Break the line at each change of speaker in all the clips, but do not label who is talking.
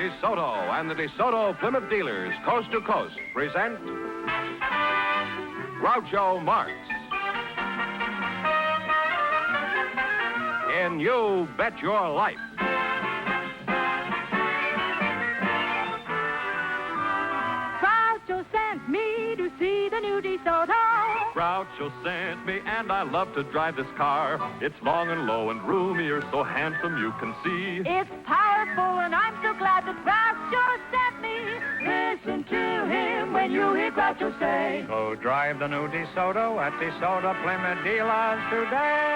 DeSoto and the DeSoto Plymouth dealers, coast to coast, present Groucho Marx in You Bet Your Life.
Groucho sent me to see the new DeSoto.
Groucho sent me, and I love to drive this car. It's long and low and roomy, you're so handsome you can see.
It's powerful, and I'm so glad that Groucho sent me. Listen to him when you hear Groucho say,
Go drive the new DeSoto at DeSoto Plymouth dealers today.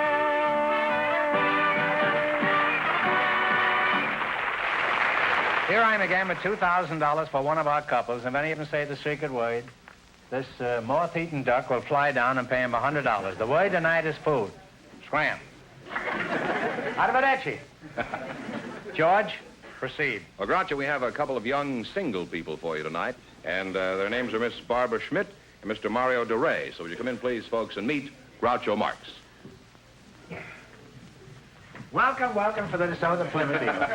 Here I am again with $2,000 for one of our couples. If any of them say the secret word, this moth-eaten duck will fly down and pay him $100. The word tonight is food. Scram. Arrivederci. George, proceed.
Well, Groucho, we have a couple of young single people for you tonight, and their names are Miss Barbara Schmidt and Mr. Mario DeRay. So would you come in, please, folks, and meet Groucho Marx.
Welcome, welcome for the DeSoto Plymouth dealers.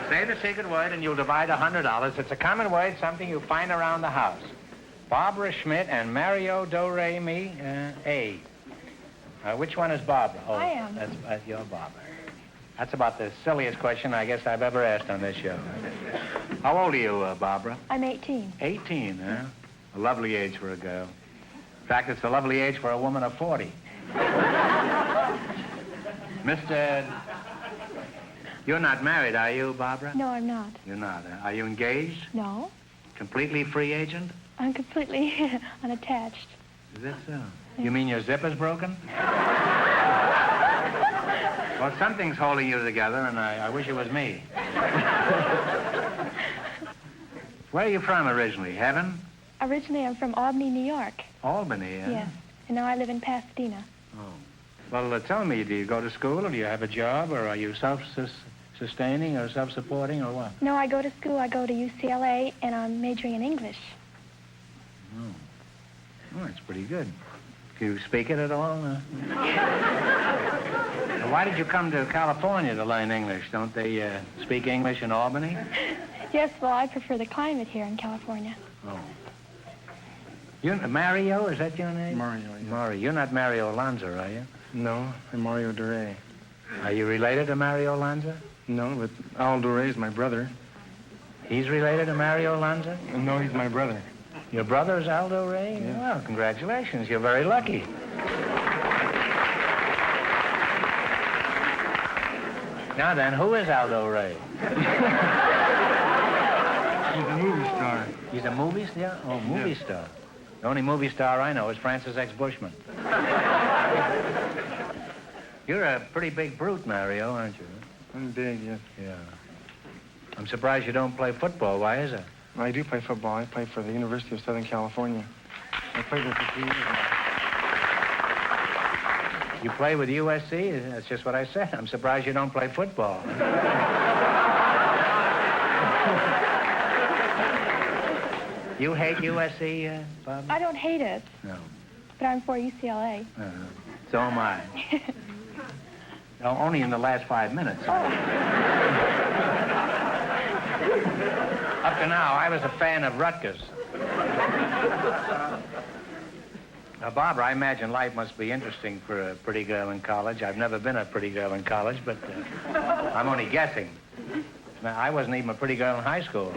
Say the secret word and you'll divide $100. It's a common word, something you find around the house. Barbara Schmidt and Mario Do-Re-Mi, A. Which one is Barbara? Oh,
I am.
That's you're Barbara. That's about the silliest question I guess I've ever asked on this show. How old are you, Barbara?
I'm 18.
18, huh? A lovely age for a girl. In fact, it's a lovely age for a woman of 40. You're not married, are you, Barbara?
No, I'm not.
You're not. Are you engaged?
No,
Completely free agent?
I'm completely unattached.
Is that so? You mean your zipper's broken? Well, something's holding you together, and I wish it was me. Where are you from originally? Heaven?
Originally, I'm from Albany, New York.
Albany, huh?
Yes, and now I live in Pasadena.
Oh. Well, tell me, do you go to school, or do you have a job, or are you self-sustaining or self-supporting, or what?
No, I go to school. I go to UCLA, and I'm majoring in English.
Oh, that's pretty good. Do you speak it at all? Well, why did you come to California to learn English? Don't they speak English in Albany?
Yes, well, I prefer the climate here in California.
Oh. Mario, is that your name?
Mario, yeah.
Mario. You're not Mario Lanza, are you?
No, I'm Mario DeRay.
Are you related to Mario Lanza?
No, but Al DeRay is my brother.
He's related to Mario Lanza?
No, he's my brother.
Your brother is Aldo Ray?
Yeah.
Well, congratulations. You're very lucky. Now then, who is Aldo Ray?
He's a movie star.
He's a movie star? Oh, movie star. The only movie star I know is Francis X. Bushman. You're a pretty big brute, Mario, aren't you?
I'm big, yes.
Yeah. I'm surprised you don't play football. Why is it?
I do play football. I play for the University of Southern California. I played there for 3 years now.
You play with USC? That's just what I said. I'm surprised you don't play football. You hate USC, Bob?
I don't hate it,
No.
but I'm for UCLA.
So am I. No, only in the last 5 minutes. Up to now, I was a fan of Rutgers. Now, Barbara, I imagine life must be interesting for a pretty girl in college. I've never been a pretty girl in college, but I'm only guessing. Now, I wasn't even a pretty girl in high school.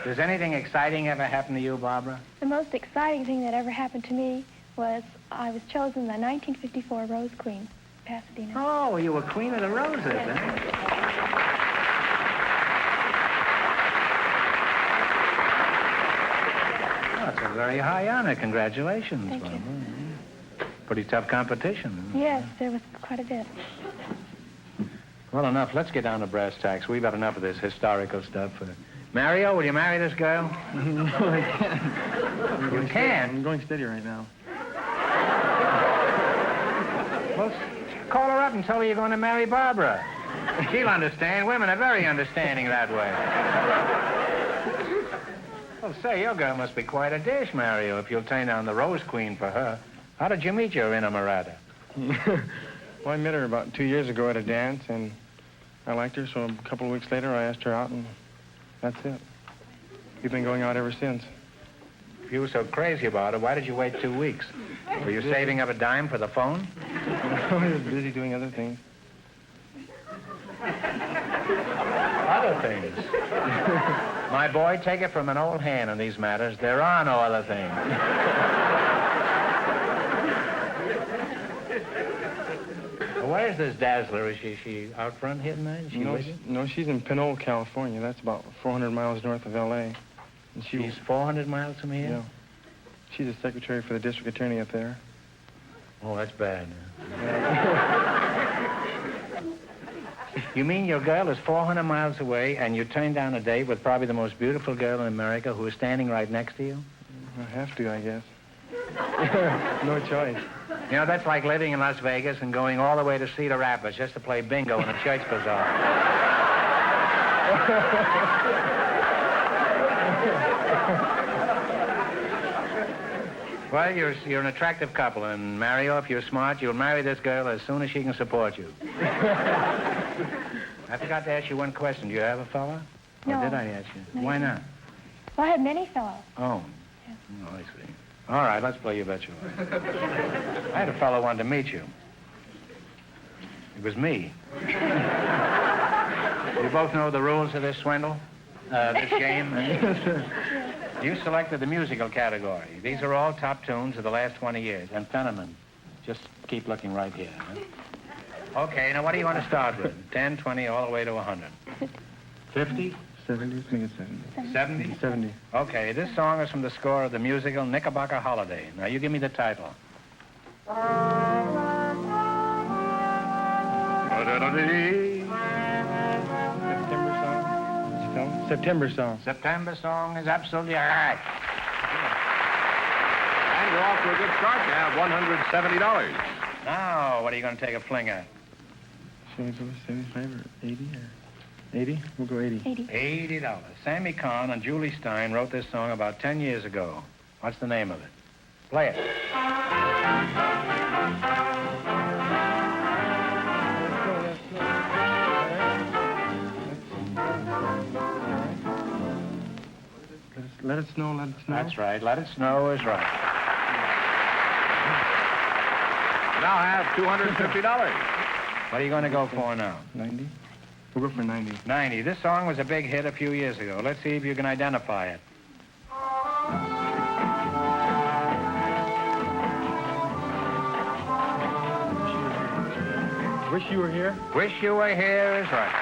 Does anything exciting ever happen to you, Barbara?
The most exciting thing that ever happened to me was I was chosen the 1954 Rose Queen, Pasadena.
Oh, you were Queen of the Roses,
Yes.
eh? Oh, it's a very high honor. Congratulations,
Thank you.
Barbara. Pretty tough competition.
Yes, there was quite a bit.
Well, enough. Let's get down to brass tacks. We've had enough of this historical stuff. Mario, will you marry this girl?
No, I can't.
You can't?
I'm going steady right now.
Well, call her up and tell her you're going to marry Barbara. She'll understand. Women are very understanding that way. Well, say, your girl must be quite a dish, Mario, if you'll turn down the Rose Queen for her. How did you meet your inamorata?
Well, I met her about 2 years ago at a dance, and I liked her, so a couple of weeks later I asked her out, and that's it. We've been going out ever since.
If you were so crazy about it, why did you wait 2 weeks? Were you saving up a dime for the phone?
I was busy doing other things.
Other things? My boy, take it from an old hand on these matters. There are no other things. Well, where's this Dazzler? Is she out front here tonight? Is she with you?
No, she's in Pinole, California. That's about 400 miles north of L.A. And
She's 400 miles from here?
Yeah. She's a secretary for the district attorney up there.
Oh, that's bad. You mean your girl is 400 miles away and you turned down a date with probably the most beautiful girl in America who is standing right next to you?
I have to, I guess. No choice.
You know, that's like living in Las Vegas and going all the way to Cedar Rapids just to play bingo in a church bazaar. Well, you're an attractive couple, and Mario, if you're smart, you'll marry this girl as soon as she can support you. I forgot to ask you one question. Do you have a fella?
No.
Or did I ask you?
No,
Why
you
not?
Well, I have many fellows.
Oh. Oh, I see. All right, let's play You Bet Your Life. I had a fellow wanted to meet you. It was me. You both know the rules of this swindle? This game? You selected the musical category. These are all top tunes of the last 20 years. And Fenneman, just keep looking right here. Huh? Okay, now what do you want to start with? 10, 20, all the way to 100. 50?
70, let's make it 70.
70?
70.
Okay, this song is from the score of the musical Knickerbocker Holiday. Now, you give me the title.
September song.
September song is absolutely all right.
And you're off to a good start. You have $170.
Now, what are you going to take a fling at?
Should we go 75 or 80 or 80? We'll go 80.
80.
$80. Sammy Kahn and Julie Stein wrote this song about 10 years ago. What's the name of it? Play it.
Let it snow, let it snow.
That's right. Let It Snow is right.
You now have $250.
What are you going to go for now?
90? We'll go for 90.
90. This song was a big hit a few years ago. Let's see if you can identify it.
Wish You Were Here?
Wish You Were Here is right.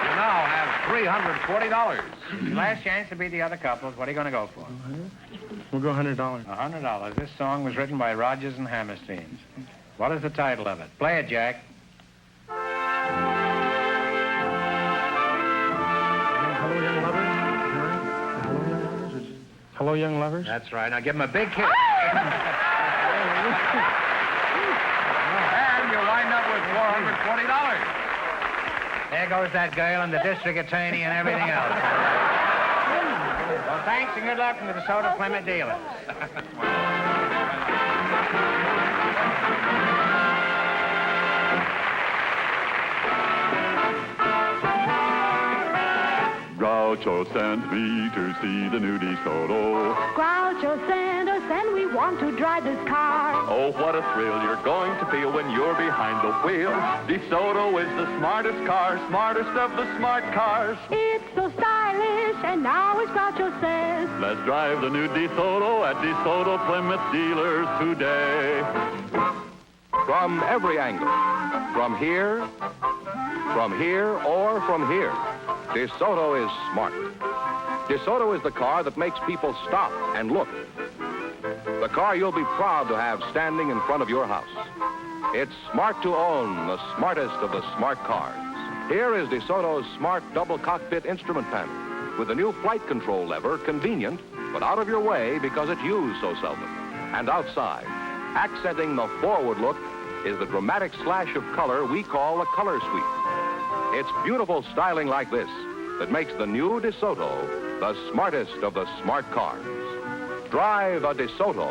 You now have $340.
Last chance to beat the other couples. What are you going to go for?
We'll go $100.
$100. This song was written by Rodgers and Hammerstein. What is the title of it? Play it, Jack.
Hello, Young Lovers? Hello, Young Lovers?
That's right. Now give him a big kick.
And you wind up with $440.
There goes that girl and the district attorney and everything else. Well, thanks and good luck from the DeSoto Plymouth dealers.
Groucho sent me to see the new DeSoto.
Groucho sent us and we want to drive this car.
Oh, what a thrill you're going to feel when you're behind the wheel. DeSoto is the smartest car, smartest of the smart cars.
It's so stylish, and now as Groucho says,
Let's drive the new DeSoto at DeSoto Plymouth dealers today.
From every angle. From here, or from here. DeSoto is smart. DeSoto is the car that makes people stop and look. The car you'll be proud to have standing in front of your house. It's smart to own, the smartest of the smart cars. Here is DeSoto's smart double cockpit instrument panel with a new flight control lever, convenient, but out of your way because it's used so seldom. And outside, accenting the forward look, is the dramatic slash of color we call a color sweep. It's beautiful styling like this that makes the new DeSoto the smartest of the smart cars. Drive a DeSoto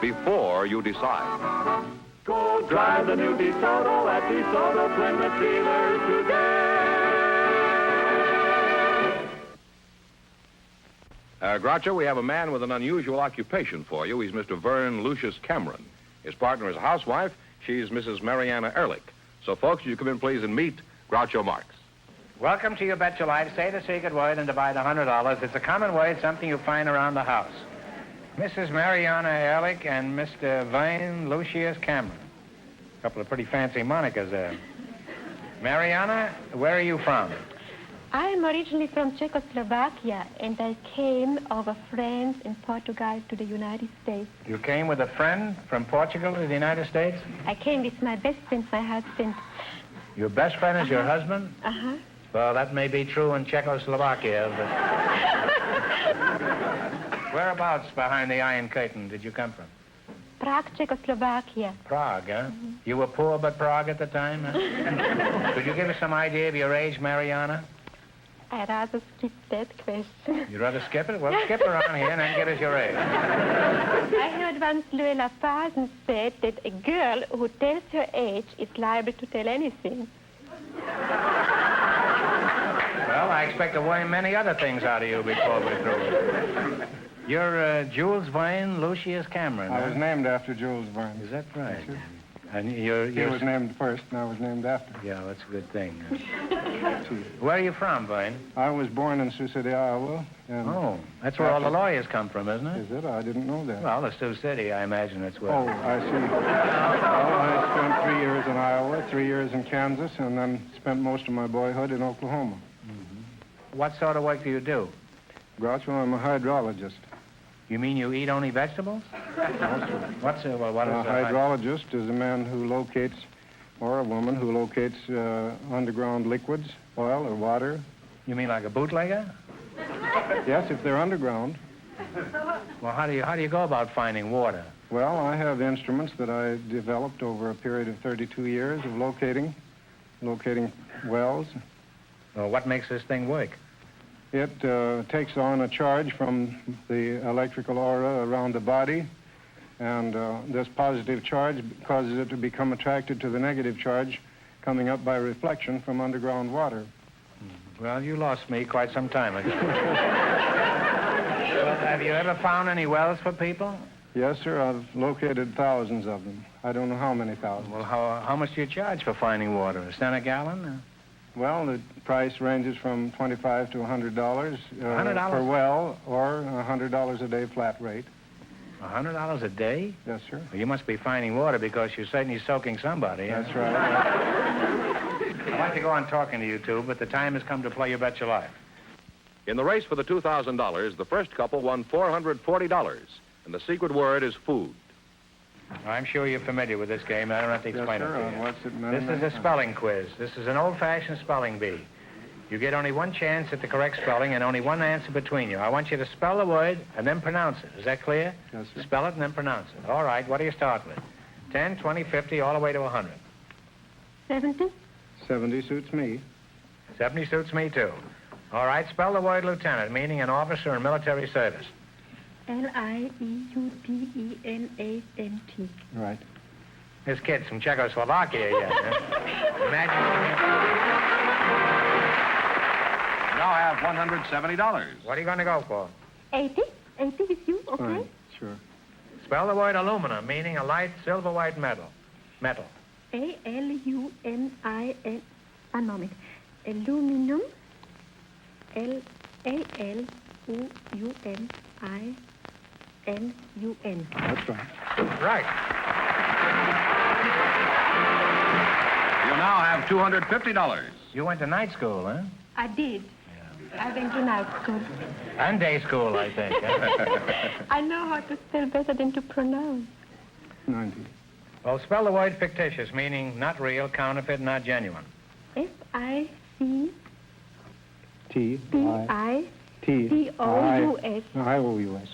before you decide.
Go drive the new DeSoto at DeSoto Plymouth dealers today.
Groucho, we have a man with an unusual occupation for you. He's Mr. Vern Lucius Cameron. His partner is a housewife. She's Mrs. Mariana Ehrlich. So, folks, you come in, please, and meet Groucho Marx.
Welcome to You Bet Your Life. Say the secret word and divide $100. It's a common word, something you find around the house. Mrs. Mariana Ehrlich and Mr. Vern Lucius Cameron. A couple of pretty fancy monikers there. Mariana, where are you from?
I am originally from Czechoslovakia, and I came over France and Portugal to the United States.
You came with a friend from Portugal to the United States?
I came with my best friend, my husband.
Your best friend is your husband?
Uh-huh.
Well, that may be true in Czechoslovakia, but... Whereabouts behind the Iron Curtain did you come from?
Prague, Czechoslovakia.
Prague, huh? You were poor but Prague at the time, huh? Could you give us some idea of your age, Mariana?
I'd rather skip that question.
You'd rather skip it? Well, skip around here and then get us your age.
I heard once Luella Parsons said that a girl who tells her age is liable to tell anything.
Well, I expect to learn many other things out of you before we're through. You're Jules Vern Lucius Cameron,
I
huh?
was named after Jules Verne.
Is that right?
Yes, sir.
And
He
you're...
was named first, and I was named after.
Yeah, that's a good thing. Where are you from, Vern?
I was born in Sioux City, Iowa. And
Oh, that's where all the lawyers come from, isn't it?
Is it? I didn't know that.
Well, the Sioux City, I imagine that's where.
Oh, I see. Well, I spent 3 years in Iowa, 3 years in Kansas, and then spent most of my boyhood in Oklahoma.
What sort of work do you do?
Groucho, I'm a hydrologist.
You mean you eat only vegetables? What is
A
a
hydrologist is a man who locates, or a woman who locates underground liquids, oil or water.
You mean like a bootlegger?
Yes, if they're underground.
Well, how do you go about finding water?
Well, I have instruments that I developed over a period of 32 years of locating wells.
Well, what makes this thing work?
It takes on a charge from the electrical aura around the body, and this positive charge causes it to become attracted to the negative charge coming up by reflection from underground water.
Well, you lost me quite some time ago. Well, have you ever found any wells for people?
Yes, sir, I've located thousands of them. I don't know how many thousands.
Well, how much do you charge for finding water? A cent a gallon?
Well, the price ranges from $25 to $100
$100?
per well, or $100 a day flat rate.
$100 a day?
Yes, sir.
Well, you must be finding water because you're certainly soaking somebody.
That's right.
I'd like to go on talking to you two, but the time has come to play You Bet Your Life.
In the race for the $2,000, the first couple won $440, and the secret word is food.
I'm sure you're familiar with this game. I don't have to explain
Yes, sir.
it to you.
What's it
This is a spelling quiz. This is an old-fashioned spelling bee. You get only one chance at the correct spelling and only one answer between you. I want you to spell the word and then pronounce it. Is that clear?
Yes, sir.
Spell it and then pronounce it. All right, what do you start with? 10, 20, 50, all the way to 100.
70?
70 suits me.
70 suits me, too. All right, spell the word lieutenant, meaning an officer in military service.
Lieutenant.
Right.
This kid's from Czechoslovakia yet, huh? Imagine...
Now I have $170.
What are you going to go for?
80? 80 with you, okay?
Fine. Sure.
Spell the word aluminum, meaning a light silver-white metal. Metal.
A-L-U-M-I-N... One moment. Aluminum. L-A-L-U-M-I-N-U-M.
That's right.
Right.
You now have $250.
You went to night school, huh?
I did. I went to night school.
And day school, I think.
I know how to spell better than to pronounce.
90.
Well, spell the word fictitious, meaning not real, counterfeit, not genuine.
F-I-C...
T-I...
T-I-C-O-U-S.
I-O-U-S.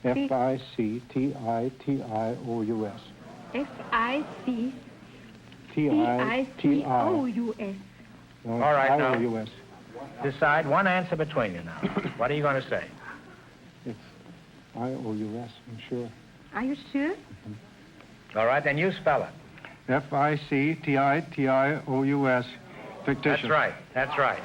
F-I-C-T-I-T-I-O-U-S.
F-I-C...
T-I-T-I...
T-I-C-O-U-S.
All
right, now.
I-O-U-S.
Decide one answer between you now. What are you going to say?
It's I-O-U-S, I'm sure.
Are you sure?
All right, then you spell it.
Fictitious. Fictitious.
That's right. That's right.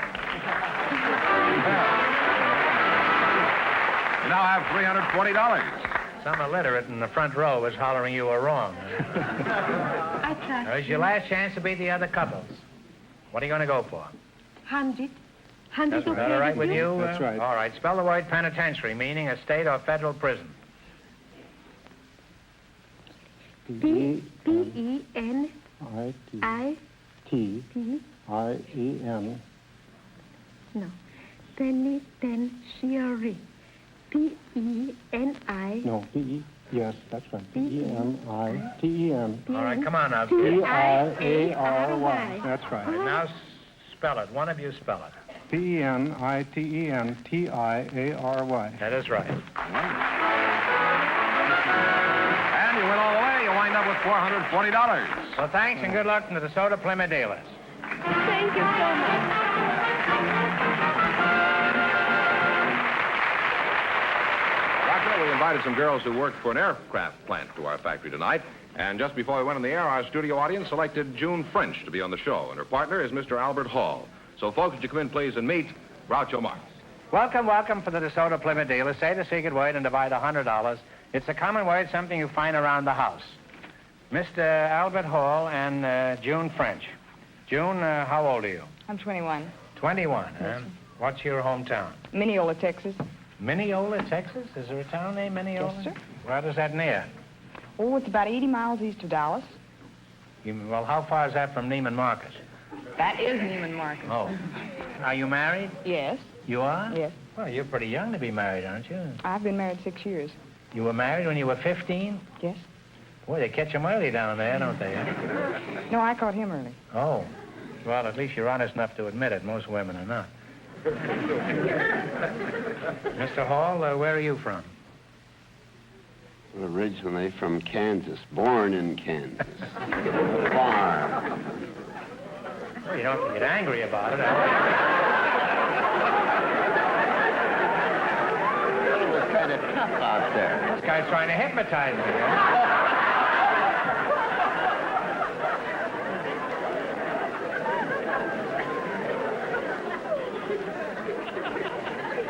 You now have $320.
Some illiterate in the front row was hollering you were wrong.
I try.
There's your last chance to beat the other couples. What are you going to go for?
100.
Is that all right with you?
That's right.
All right. Spell the word penitentiary, meaning a state or federal prison.
P-E-N-I-T-I-E-N. No. Penitentiary. P-E-N-I.
No, P-E. Yes, that's right. P-E-N-I-T-E-N.
All right, come on now.
T-I-A-R-Y. That's right.
Now spell it. One of you spell it.
P-E-N-I-T-E-N-T-I-A-R-Y.
That is right.
And you win all the way. You wind up with $420.
Well, thanks and good luck to the DeSoto Plymouth dealers.
Thank you so much.
Doctor, we invited some girls who worked for an aircraft plant to our factory tonight. And just before we went on the air, our studio audience selected June French to be on the show. And her partner is Mr. Albert Hall. So, folks, would you come in, please, and meet Groucho Marx.
Welcome, welcome for the DeSoto Plymouth dealers. Say the secret word and divide $100. It's a common word, something you find around the house. Mr. Albert Hall and June French. June, how old are you?
I'm 21.
21, huh? What's your hometown?
Mineola, Texas.
Mineola, Texas? Is there a town named Mineola?
Yes, sir.
Where is that near?
Oh, it's about 80 miles east of Dallas.
Well, how far is that from Neiman Marcus?
That is Neiman Marcus.
Oh. Are you married?
Yes,
You are?
yes.
Well, you're pretty young to be married, aren't you?
I've been married 6 years.
You were married when you were 15?
Yes.
Boy, they catch 'em early down there, don't they? Huh?
No, I caught him early.
Oh. Well, at least you're honest enough to admit it. Most women are not. Mr. Hall, where are you from?
Originally from Kansas, born in Kansas. Farm.
Well, you don't have to get angry about it.
It was kind of tough out there.
This guy's trying to hypnotize me. Huh?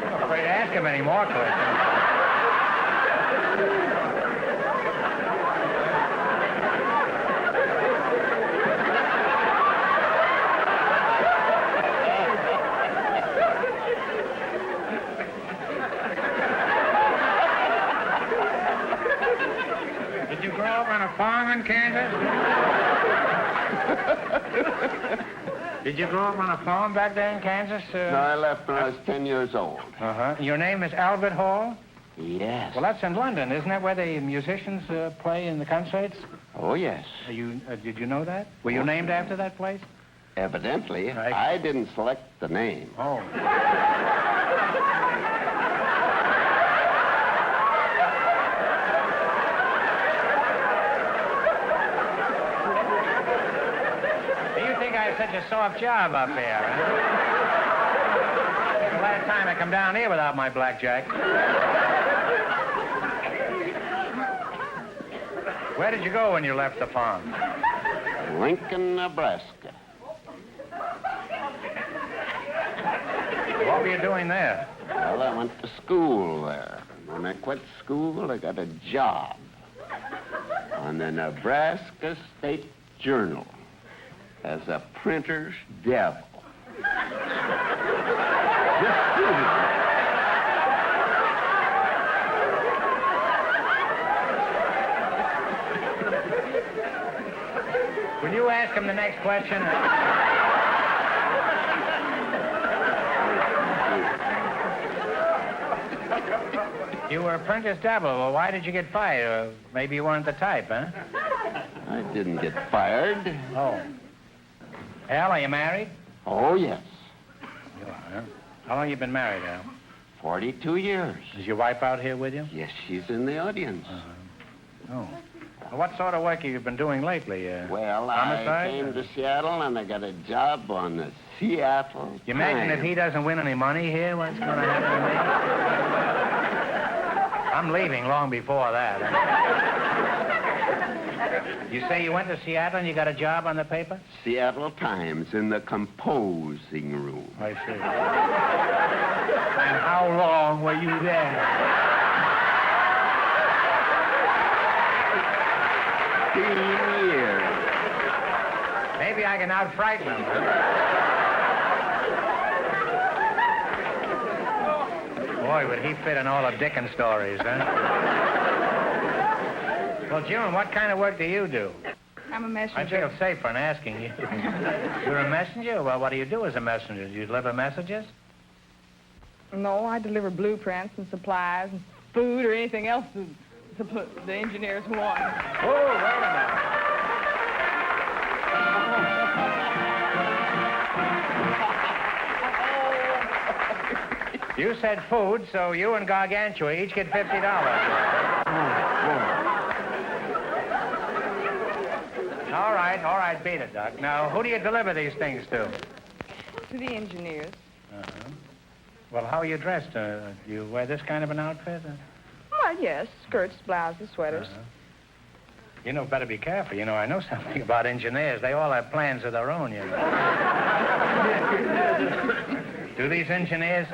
I'm afraid to ask him any more questions. Did you grow up on a farm in Kansas? Did you grow up on a farm back there in Kansas?
No, I left when I was 10 years old.
Uh-huh. Your name is Albert Hall?
Yes.
Well, that's in London. Isn't that where the musicians play in the concerts?
Oh, yes.
Did you know that? Were you named after that place?
Evidently,
Right.
I didn't select the name.
Oh. You think I have such a soft job up here, huh? The last time I come down here without my blackjack. Where did you go when you left the farm?
Lincoln, Nebraska.
What were you doing there?
Well, I went to school there. When I quit school, I got a job on the Nebraska State Journal as a printer's devil.
Will you ask him the next question? You were apprentice devil. Well, why did you get fired? Maybe you weren't the type, huh?
I didn't get fired.
Oh. Al, are you married?
Oh, yes.
You are, huh? How long you been married, Al?
42 years.
Is your wife out here with you?
Yes, she's in the audience.
Oh. Well, what sort of work have you been doing lately?
Well,
homicide?
I came to Seattle, and I got a job on the Seattle
You imagine if
Times.
he doesn't win any money here, what's going to happen to me? I'm leaving long before that. You say you went to Seattle and you got a job on the paper?
Seattle Times in the composing room.
I see. And how long were you there?
15 years.
Maybe I can out-frighten them. Boy, would he fit in all of Dickens' stories, huh? Well, June, what kind of work do you do?
I'm a
I
messenger.
feel safer in asking you. You're a messenger? Well, what do you do as a messenger? Do you deliver messages?
No, I deliver blueprints and supplies and food or anything else the engineers want.
Oh, wait a minute. You said food, so you and Gargantua each get $50. All right, beat it, Doc. Now, who do you deliver these things to?
To the engineers.
Well, how are you dressed? Do you wear this kind of an outfit?
Well, yes, skirts, blouses, sweaters.
You know, better be careful. You know, I know something about engineers. They all have plans of their own, you know. Do these engineers?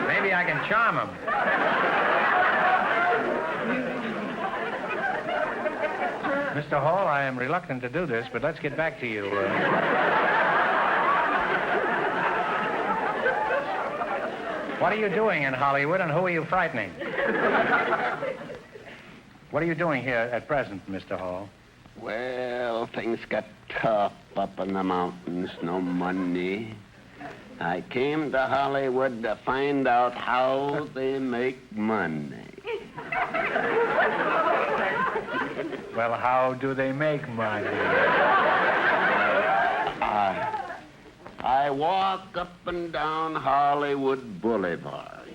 Maybe I can charm them. Mr. Hall, I am reluctant to do this, but let's get back to you. What are you doing in Hollywood, and who are you frightening? What are you doing here at present, Mr. Hall?
Well, things got tough up in the mountains, no money. I came to Hollywood to find out how they make money.
Well, how do they make money?
I walk up and down Hollywood Boulevard,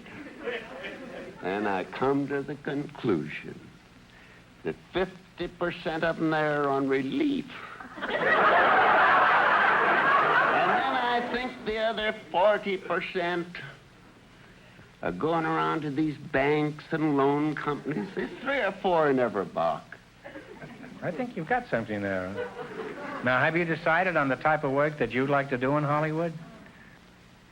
and I come to the conclusion that 50% of them there are on relief. And then I think the other 40% are going around to these banks and loan companies. There's 3 or 4 in every box.
I think you've got something there. Now, have you decided on the type of work that you'd like to do in Hollywood?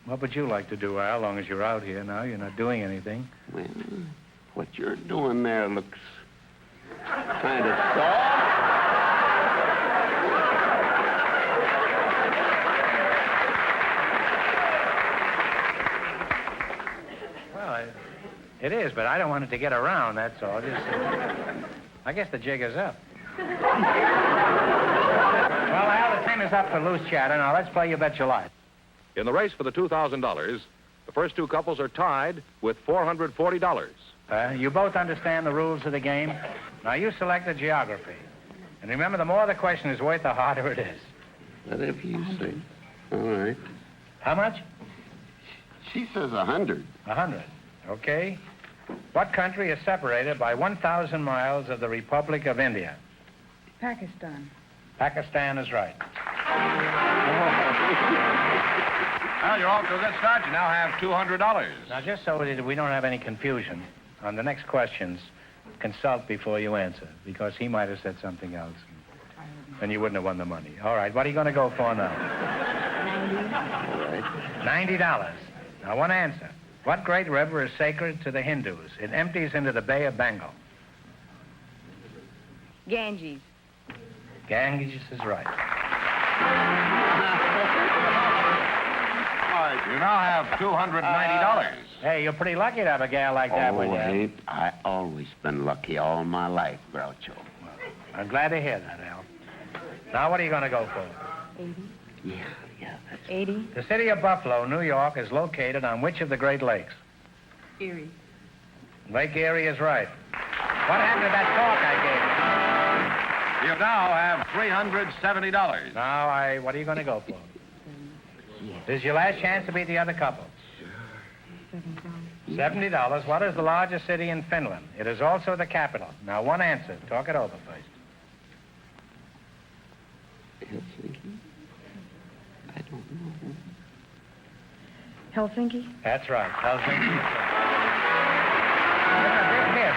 What would you like to do, Al, as long as you're out here now? You're not doing anything.
Well, what you're doing there looks kind of soft.
Well, it is, but I don't want it to get around, that's all. I guess the jig is up. Well, Al, the time is up for loose chatter. Now, let's play You Bet Your Life.
In the race for the $2,000, the first 2 couples are tied with $440.
You both understand the rules of the game. Now, you select the geography. And remember, the more the question is worth, the harder it is.
Whatever you say. All right.
How much?
She says 100.
100. Okay. What country is separated by 1,000 miles of the Republic of India?
Pakistan.
Pakistan is right.
Well, you're off to a good start. You now have $200.
Now, just so we don't have any confusion, on the next questions, consult before you answer, because he might have said something else, and you wouldn't have won the money. All right, what are you going to go for now?
90.
$90. Now, one answer. What great river is sacred to the Hindus? It empties into the Bay of Bengal.
Ganges.
Ganges is right.
All right, you now have $290.
Hey, you're pretty lucky to have a gal like that with you.
ain't I always been lucky all my life, Groucho.
I'm glad to hear that, Al. Now, what are you going to go for?
80.
Yeah, that's...
80.
The city of Buffalo, New York, is located on which of the Great Lakes?
Erie.
Lake Erie is right. What happened to that talk I gave
You now have $370.
you? Now, what are you going to go for? This is your last chance to beat the other couple. $70. What is the largest city in Finland? It is also the capital. Now, one answer. Talk it over first.
Helsinki?
That's right, Helsinki. It's a big hit,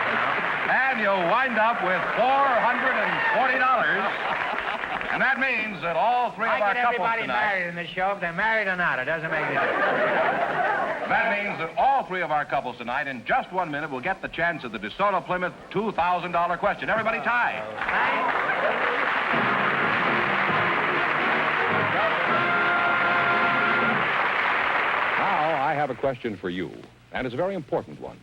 And you'll wind up with $440. And that means that all three of
I
our
get
couples
everybody
tonight...
married in this show. If they're married or not, it doesn't make any difference.
That means that all three of our couples tonight, in just 1 minute, will get the chance at the DeSoto Plymouth $2,000 question. Everybody tie. Now, I have a question for you, and it's a very important one.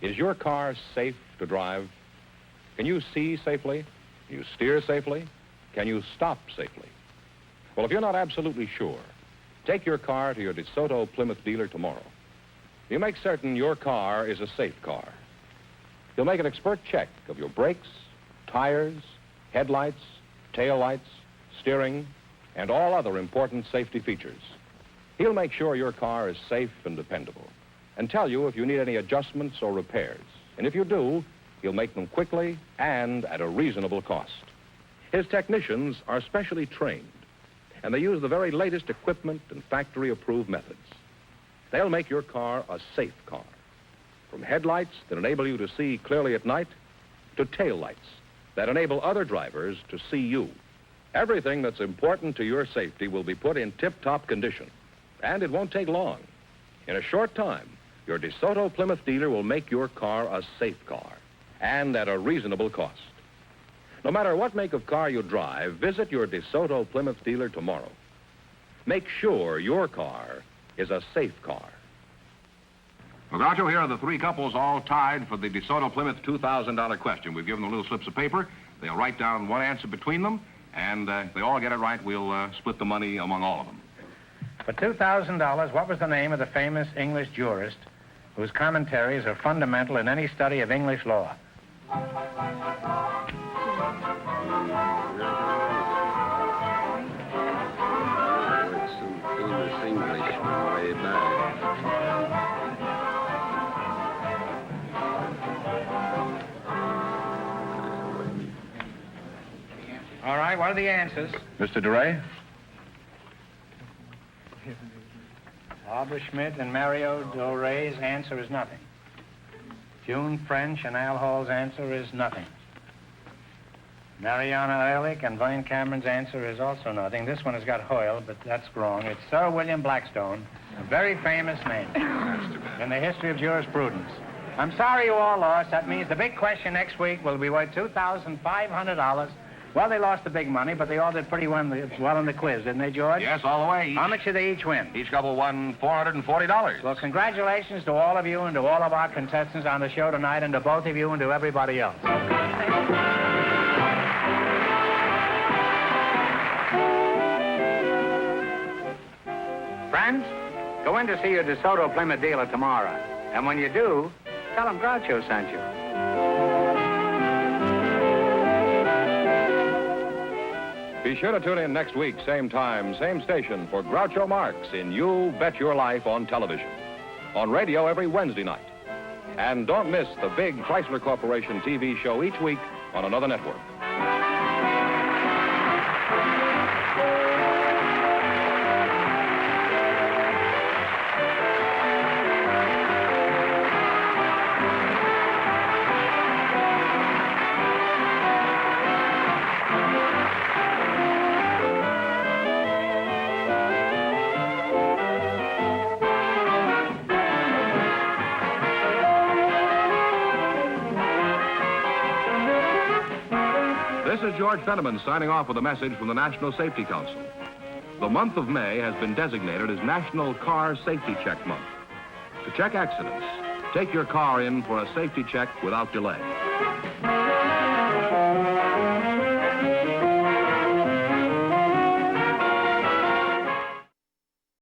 Is your car safe to drive? Can you see safely? Can you steer safely? Can you stop safely? Well, if you're not absolutely sure, take your car to your DeSoto Plymouth dealer tomorrow. You make certain your car is a safe car. You'll make an expert check of your brakes, tires, headlights, taillights, steering, and all other important safety features. He'll make sure your car is safe and dependable and tell you if you need any adjustments or repairs. And if you do, he'll make them quickly and at a reasonable cost. His technicians are specially trained, and they use the very latest equipment and factory-approved methods. They'll make your car a safe car, from headlights that enable you to see clearly at night to taillights that enable other drivers to see you. Everything that's important to your safety will be put in tip-top condition, and it won't take long. In a short time, your DeSoto Plymouth dealer will make your car a safe car, and at a reasonable cost. No matter what make of car you drive, visit your DeSoto Plymouth dealer tomorrow. Make sure your car is a safe car. Well, Groucho, here are the three couples all tied for the DeSoto Plymouth $2,000 question. We've given them little slips of paper. They'll write down one answer between them, and if they all get it right, we'll split the money among all of them.
For $2,000, what was the name of the famous English jurist whose commentaries are fundamental in any study of English law?
Some famous Englishman way back.
All right, what are the answers?
Mr. DeRay?
Barbara Schmidt and Mario Doray's answer is nothing. June French and Al Hall's answer is nothing. Mariana Ehrlich and Vine Cameron's answer is also nothing. This one has got Hoyle, but that's wrong. It's Sir William Blackstone, a very famous name in the history of jurisprudence. I'm sorry you all lost. That means the big question next week will be worth $2,500. Well, they lost the big money, but they all did pretty well in the quiz, didn't they, George?
Yes, all the way.
How much did they each win?
Each couple won $440.
Well, congratulations to all of you and to all of our contestants on the show tonight, and to both of you and to everybody else. Friends, go in to see your DeSoto Plymouth dealer tomorrow. And when you do, tell him Groucho sent you.
Be sure to tune in next week, same time, same station, for Groucho Marx in You Bet Your Life on television. On radio every Wednesday night. And don't miss the big Chrysler Corporation TV show each week on another network. This is George Fenneman signing off with a message from the National Safety Council. The month of May has been designated as National Car Safety Check Month. To check accidents, take your car in for a safety check without delay.